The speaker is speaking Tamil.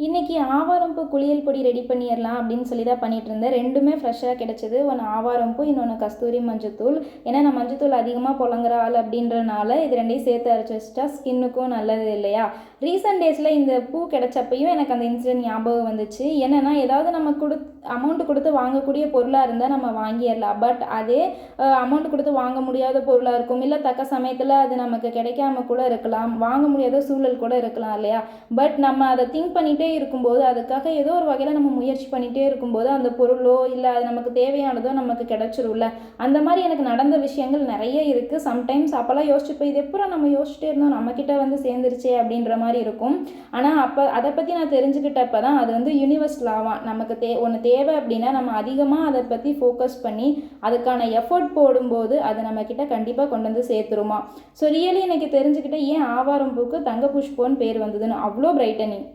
இன்றைக்கி ஆவாரம்பூ குளியல் பொடி ரெடி பண்ணிடலாம் அப்படின்னு சொல்லி தான் பண்ணிகிட்டு இருந்தேன். ரெண்டுமே ஃப்ரெஷ்ஷாக கிடச்சிது. ஒன்று ஆவாரம்பூ, இன்னொன்று கஸ்தூரி மஞ்சத்தூள். ஏன்னா நான் மஞ்சத்தூள் அதிகமாக புழங்குற ஆள் அப்படின்றனால இது ரெண்டையும் சேர்த்து அரைச்சி வச்சுட்டா ஸ்கின்னுக்கும் நல்லது இல்லையா. ரீசெண்ட் டேஸில் இந்த பூ கிடச்சப்பையும் எனக்கு அந்த இன்சிடென்ட் ஞாபகம் வந்துச்சு. என்னென்னா ஏதாவது நம்ம அமௌண்ட்டு கொடுத்து வாங்கக்கூடிய பொருளாக இருந்தால் நம்ம வாங்கிடலாம். பட் அதே அமௌண்ட் கொடுத்து வாங்க முடியாத பொருளாக இருக்கும், இல்லை தக்க சமயத்தில் அது நமக்கு கிடைக்காம கூட இருக்கலாம், வாங்க முடியாத சூழல் கூட இருக்கலாம் இல்லையா. பட் நம்ம அதை திங்க் பண்ணிகிட்டே இருக்கும்போது, அதுக்காக ஏதோ ஒரு வகையில் நம்ம முயற்சி பண்ணிகிட்டே இருக்கும்போது அந்த பொருளோ இல்லை அது நமக்கு தேவையானதோ நமக்கு கிடச்சிரும்ல. அந்த மாதிரி எனக்கு நடந்த விஷயங்கள் நிறைய இருக்குது. சம்டைம்ஸ் அப்போல்லாம் யோசிச்சுப்போம், இது எப்போ நம்ம யோசிச்சுட்டே இருந்தோம் நம்மக்கிட்ட வந்து சேர்ந்துருச்சே அப்படின்ற மாதிரி இருக்கும். ஆனால் அப்போ அதை பற்றி நான் தெரிஞ்சுக்கிட்டப்போ தான் அது வந்து யூனிவர்ஸ் லாவா. நமக்கு ஒன்று தேவை அப்படின்னா நம்ம அதிகமாக அதை பற்றி ஃபோக்கஸ் பண்ணி அதுக்கான எஃபர்ட் போடும்போது அது நம்மக்கிட்ட கண்டிப்பாக கொண்டு வந்து சேர்த்துருமா. ஸோ ரியலி எனக்கு தெரிஞ்சுக்கிட்டேன் ஏன் ஆவாரம் பூக்கு தங்க புஷ்போன்னு பேர் வந்ததுன்னு. அவ்வளோ பிரைட்டனிங்.